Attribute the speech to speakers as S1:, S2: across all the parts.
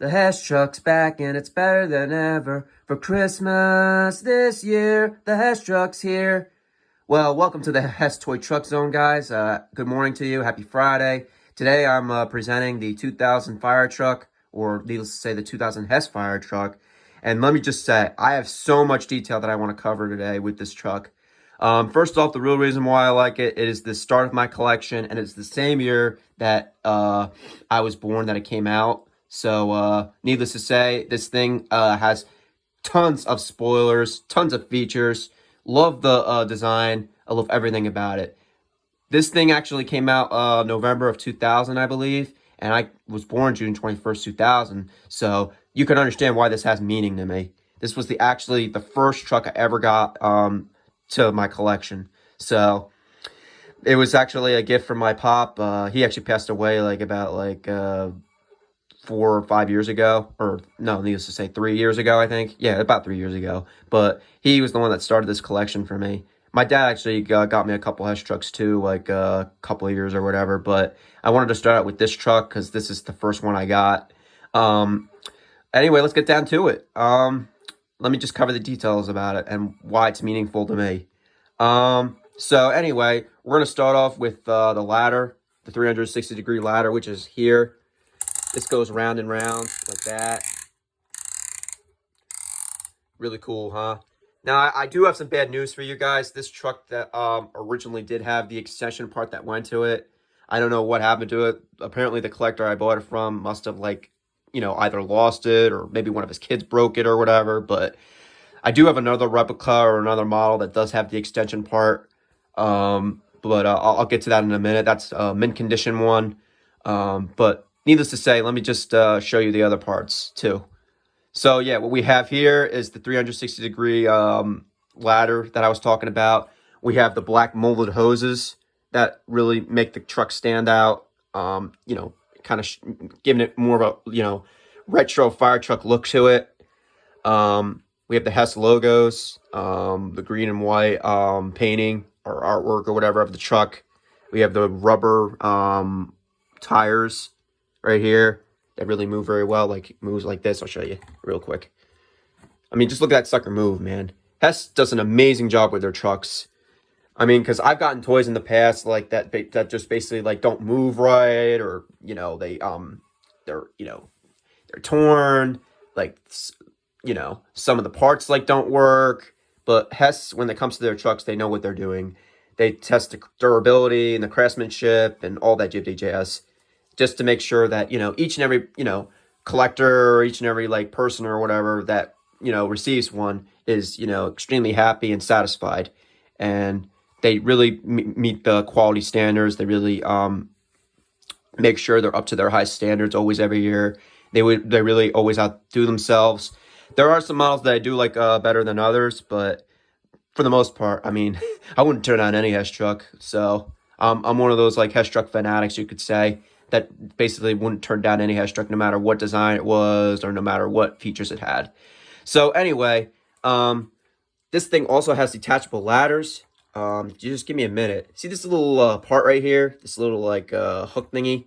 S1: The Hess truck's back and it's better than ever. For Christmas this year, the Hess truck's here. Well, welcome to the Hess Toy Truck Zone, guys. Good morning to you. Happy Friday. Today I'm presenting the 2000 fire truck, or needless to say, the 2000 Hess Fire Truck. And let me just say, I have so much detail that I want to cover today with this truck. First off, the real reason why I like it, it is the start of my collection, and it's the same year that I was born, that it came out. So, needless to say, this thing has tons of spoilers, tons of features. Love the design. I love everything about it. This thing actually came out November of 2000, I believe, and I was born June 21st, 2000. So you can understand why this has meaning to me. This was actually the first truck I ever got to my collection. So it was actually a gift from my pop. He actually passed away about 4 or 5 years ago, or no, needless to say, 3 years ago, I think. Yeah, about 3 years ago. But he was the one that started this collection for me. My dad actually got me a couple Hess trucks too, like a couple of years or whatever. But I wanted to start out with this truck because this is the first one I got. Anyway, let's get down to it. Let me just cover the details about it and why it's meaningful to me. So anyway, we're going to start off with the ladder, the 360-degree ladder, which is here. This goes round and round like that. Really cool, huh? Now, I do have some bad news for you guys. This truck that originally did have the extension part that went to it, I don't know what happened to it. Apparently, the collector I bought it from must have, either lost it or maybe one of his kids broke it or whatever. But I do have another replica or another model that does have the extension part. But I'll get to that in a minute. That's a mint condition one. But needless to say, let me just show you the other parts too. So yeah, what we have here is the 360-degree ladder that I was talking about. We have the black molded hoses that really make the truck stand out. Kind of giving it more of a retro fire truck look to it. We have the Hess logos, the green and white painting or artwork or whatever of the truck. We have the rubber tires right here that really move very well, like moves like this. I'll show you real quick. I mean, just look at that sucker move, man. Hess does an amazing job with their trucks. I mean, because I've gotten toys in the past like that just basically like don't move right, or they're torn, like some of the parts don't work. But Hess, when it comes to their trucks, they know what they're doing. They test the durability and the craftsmanship and all that jazz, just to make sure that each and every collector, or each and every person or whatever that receives one is extremely happy and satisfied, and they really meet the quality standards. They really make sure they're up to their high standards always, every year. They really always outdo themselves. There are some models that I do like better than others, but for the most part, I mean, I wouldn't turn on any Hess truck. So I'm one of those Hess truck fanatics, you could say, that basically wouldn't turn down any Hess truck no matter what design it was or no matter what features it had. So anyway, this thing also has detachable ladders. Just give me a minute. See this little part right here? This little hook thingy?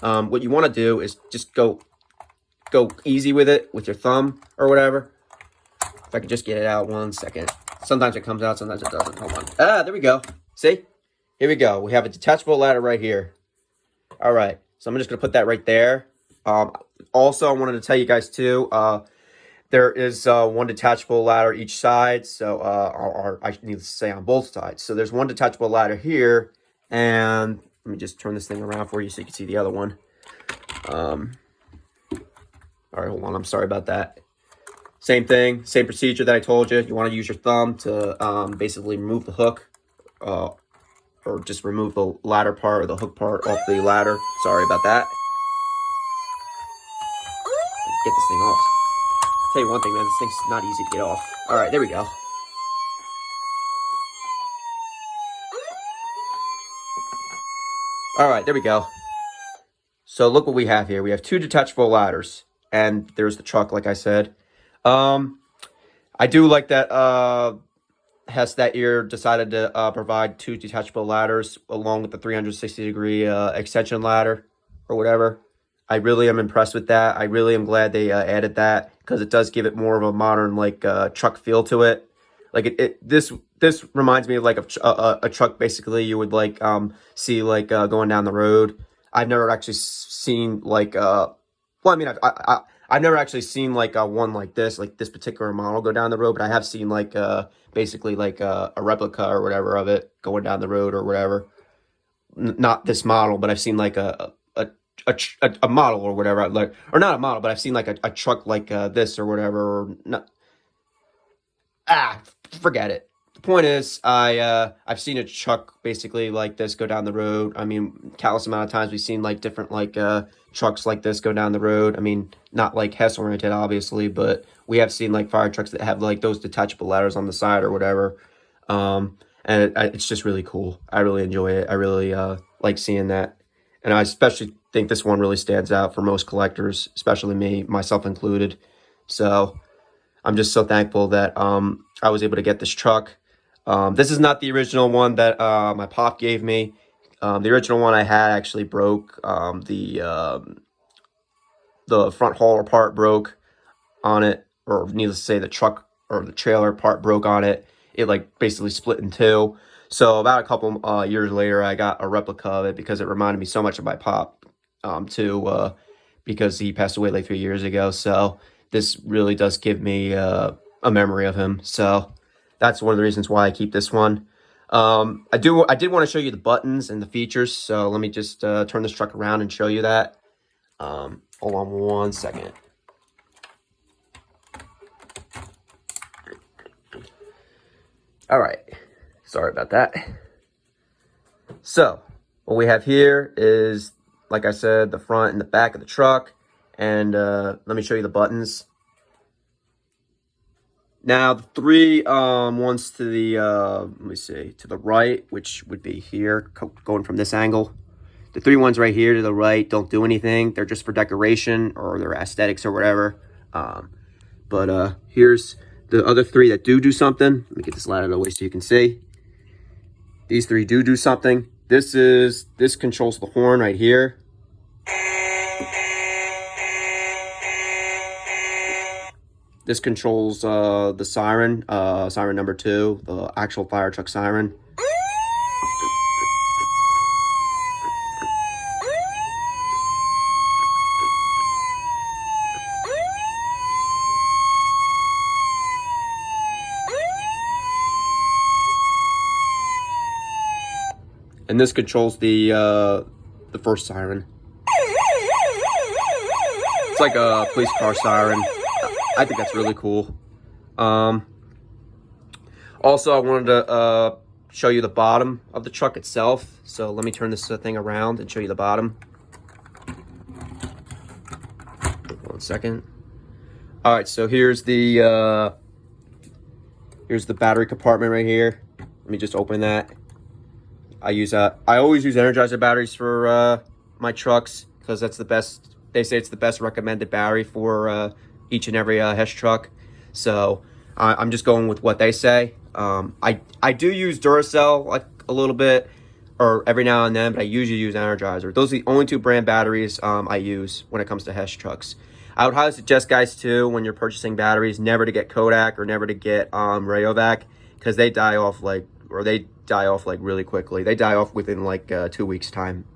S1: What you want to do is just go easy with it with your thumb or whatever. If I could just get it out 1 second. Sometimes it comes out, sometimes it doesn't. Hold on. Ah, there we go. See? Here we go. We have a detachable ladder right here. All right. So I'm just going to put that right there. Also, I wanted to tell you guys too, there is one detachable ladder each side. So, or I need to say on both sides. So there's one detachable ladder here. And let me just turn this thing around for you so you can see the other one. All right, hold on. I'm sorry about that. Same thing, same procedure that I told you. You want to use your thumb to basically remove the hook, or just remove the ladder part or the hook part off the ladder. Sorry about that. Get this thing off. Tell you one thing, man, this thing's not easy to get off. All right, there we go. All right, there we go. So look what we have here. We have two detachable ladders, and there's the truck, like I said. I do like that Hess that year decided to provide two detachable ladders along with the 360-degree extension ladder or whatever. I really am impressed with that. I really am glad they added that, because it does give it more of a modern like truck feel to it. Like this reminds me of like a truck basically you would like see like going down the road. I've never actually seen like well, I mean I've never actually seen like one like this particular model go down the road, but I have seen like basically like a replica or whatever of it going down the road or whatever. Not this model, but I've seen like a model or whatever, like, or not a model, but I've seen like a truck like this or whatever, or not. Forget it. The point is, I've seen a truck basically like this go down the road. I mean, countless amount of times we've seen like different like trucks like this go down the road. I mean, not like Hess oriented, obviously, but we have seen like fire trucks that have like those detachable ladders on the side or whatever. And it's just really cool. I really enjoy it. I really like seeing that, and I especially think this one really stands out for most collectors, especially me, myself included. So I'm just so thankful that I was able to get this truck. This is not the original one that my pop gave me. The original one I had actually broke. The front hauler part broke on it, or needless to say, the truck or the trailer part broke on it. It like basically split in two. So about a couple years later, I got a replica of it because it reminded me so much of my pop, too, because he passed away like 3 years ago. So this really does give me a memory of him. So that's one of the reasons why I keep this one. I did want to show you the buttons and the features. So let me just turn this truck around and show you that. Hold on one second. All right, sorry about that. So what we have here is, like I said, the front and the back of the truck. And let me show you the buttons. Now the three ones to the let me see, to the right, which would be here, going from this angle. The three ones right here to the right don't do anything. They're just for decoration, or they're aesthetics or whatever. But here's the other three that do something. Let me get this ladder out of the way so you can see. These three do something. This controls the horn right here. This controls the siren, siren number 2, the actual fire truck siren. And this controls the first siren. It's like a police car siren. I think that's really cool. Also, I wanted to show you the bottom of the truck itself. So let me turn this thing around and show you the bottom. 1 second. All right, so here's the battery compartment right here. Let me just open that. I always use Energizer batteries for my trucks, because that's the best. They say it's the best recommended battery for each and every Hess truck. So I'm just going with what they say. I do use Duracell like a little bit, or every now and then, but I usually use Energizer. Those are the only two brand batteries I use when it comes to Hess trucks. I would highly suggest, guys, too, when you're purchasing batteries, never to get Kodak or never to get Rayovac, because they die off like really quickly. They die off within like 2 weeks time,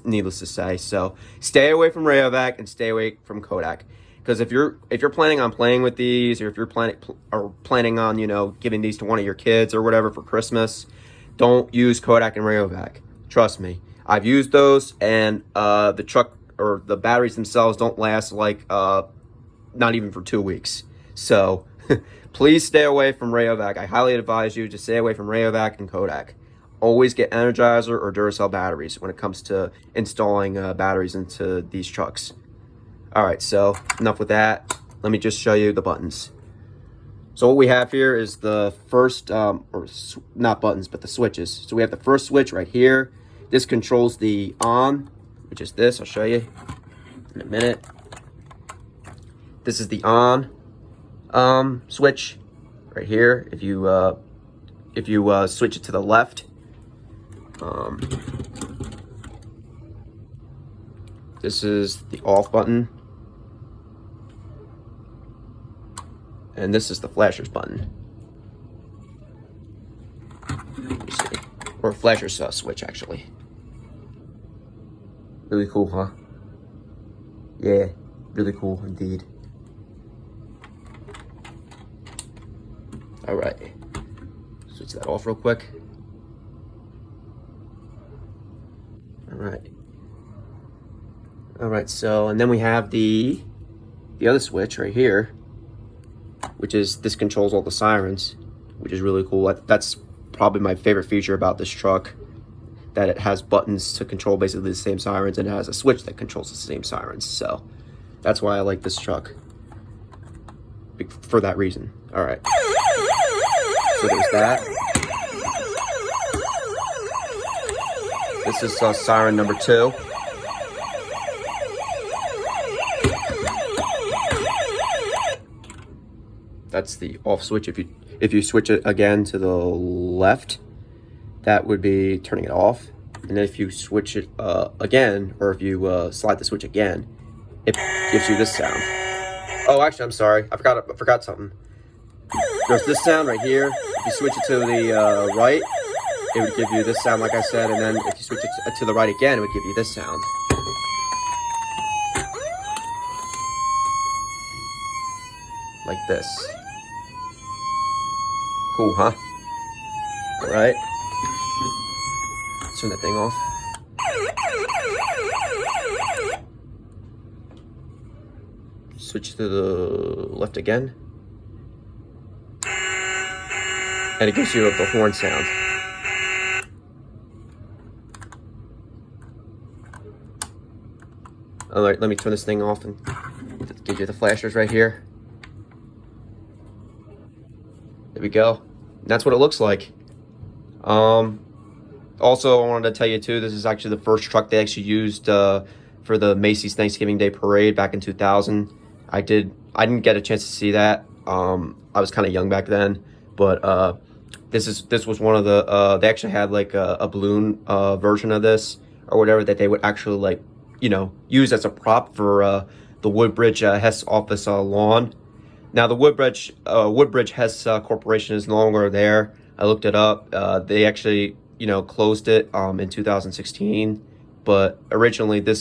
S1: needless to say. So stay away from Rayovac and stay away from Kodak, because if you're planning on playing with these, or if you're planning on, you know, giving these to one of your kids or whatever for Christmas, don't use Kodak and Rayovac. Trust me, I've used those, and the truck or the batteries themselves don't last like not even for 2 weeks. So please stay away from Rayovac. I highly advise you to stay away from Rayovac and Kodak. Always get Energizer or Duracell batteries when it comes to installing batteries into these trucks. All right, so enough with that. Let me just show you the buttons. So what we have here is the first, or not buttons, but the switches. So we have the first switch right here. This controls the on, which is this. I'll show you in a minute. This is the on switch right here. If you switch it to the left, This is the off button. And this is the flashers button. Or flashers switch, actually. Really cool, huh? Yeah, really cool indeed. All right, switch that off real quick. All right, so, and then we have the other switch right here, which is, this controls all the sirens, which is really cool. That's probably my favorite feature about this truck, that it has buttons to control basically the same sirens, and it has a switch that controls the same sirens. So that's why I like this truck, for that reason. All right, so there's that. This is siren number 2. That's the off switch. If you switch it again to the left, that would be turning it off. And if you switch it again, or if you slide the switch again, it gives you this sound. Oh, actually, I'm sorry. I forgot something. There's this sound right here. If you switch it to the right, it would give you this sound, like I said. And then if you switch it to the right again, it would give you this sound. Like this. Cool, huh? All right. Turn that thing off. Switch to the left again. And it gives you the horn sound. All right, let me turn this thing off and give you the flashers right here. There we go. And that's what it looks like. Also, I wanted to tell you too, this is actually the first truck they actually used for the Macy's Thanksgiving Day Parade back in 2000. I didn't get a chance to see that. I was kind of young back then, but this was one of the they actually had like a balloon version of this or whatever that they would actually, like, you know, use as a prop for the Woodbridge Hess office lawn. Now the Woodbridge Hess Corporation is no longer there. I looked it up. They actually, you know, closed it in 2016. But originally they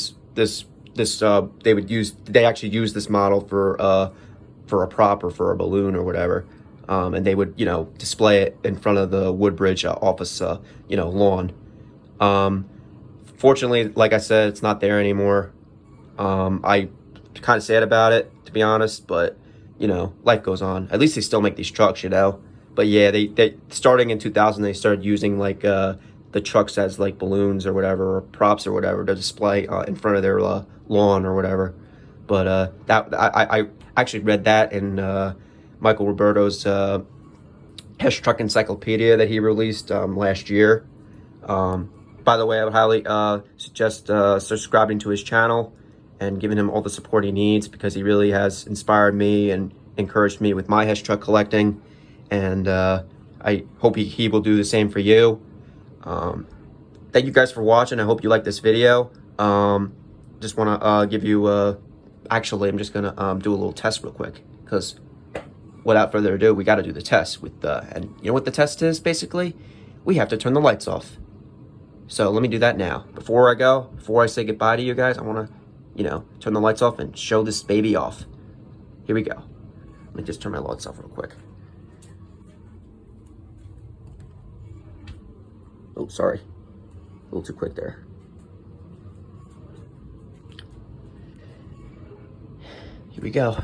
S1: actually used this model for a prop or for a balloon or whatever, and they would, you know, display it in front of the Woodbridge office, you know, lawn. Fortunately, like I said, it's not there anymore. I kind of sad about it, to be honest, but you know, life goes on. At least they still make these trucks, you know. But yeah, they starting in 2000, they started using like the trucks as like balloons or whatever, or props or whatever, to display in front of their lawn or whatever. But I actually read that in Michael Roberto's Hess Truck Encyclopedia that he released last year. By the way, I would highly suggest subscribing to his channel and giving him all the support he needs, because he really has inspired me and encouraged me with my Hess truck collecting. And I hope he will do the same for you. Thank you guys for watching. I hope you like this video. Just want to give you, actually, I'm just going to do a little test real quick, because without further ado, we got to do the test with and you know what the test is, basically? We have to turn the lights off. So let me do that now. Before I say goodbye to you guys, I want to, you know, turn the lights off and show this baby off. Here we go. Let me just turn my lights off real quick. Oh, sorry. A little too quick there. Here we go.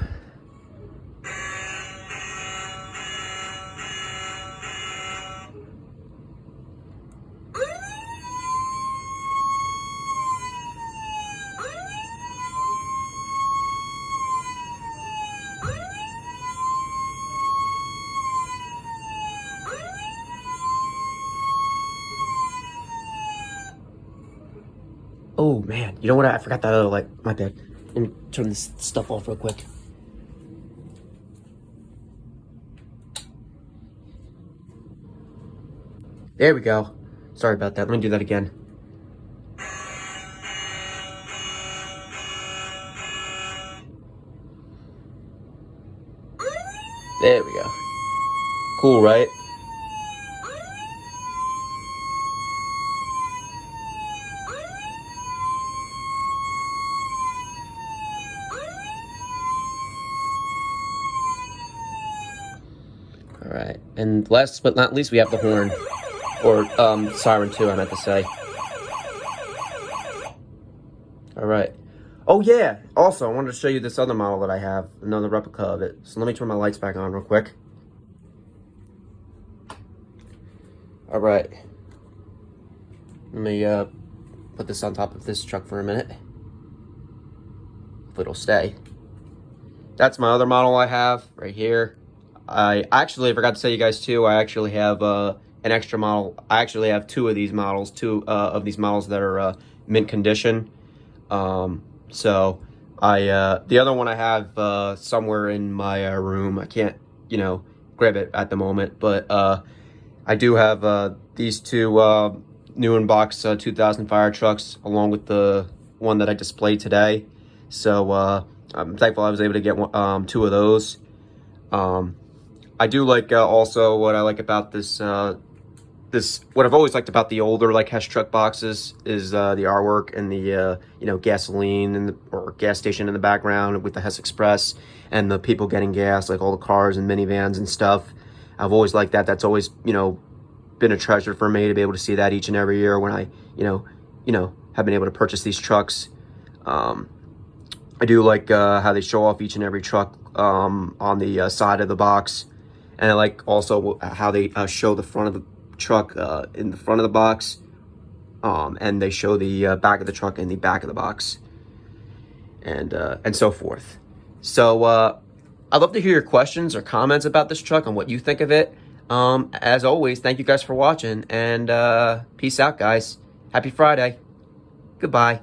S1: Oh man, you know what? I forgot that other light. My bad. Let me turn this stuff off real quick. There we go. Sorry about that. Let me do that again. There we go. Cool, right? All right, and last but not least, we have the horn, or siren too, I meant to say. All right. Oh yeah, also, I wanted to show you this other model that I have, another replica of it. So let me turn my lights back on real quick. All right. Let me put this on top of this truck for a minute. If it'll stay. That's my other model I have right here. I forgot to tell you guys too, I actually have an extra model. I actually have two of these models, that are mint condition. So the other one I have somewhere in my room. I can't, grab it at the moment, but I do have these two new in-box 2000 fire trucks, along with the one that I displayed today. So I'm thankful I was able to get two of those. I do like also what I like about this what I've always liked about the older like HESS truck boxes is the artwork and the gasoline or gas station in the background with the HESS Express and the people getting gas, like all the cars and minivans and stuff. I've always liked that. That's always been a treasure for me to be able to see that each and every year when I have been able to purchase these trucks. I do like how they show off each and every truck on the side of the box, and I like also how they show the front of the truck in the front of the box, and they show the back of the truck in the back of the box, and so forth. So I'd love to hear your questions or comments about this truck and what you think of it. As always, thank you guys for watching, and peace out, guys. Happy Friday. Goodbye.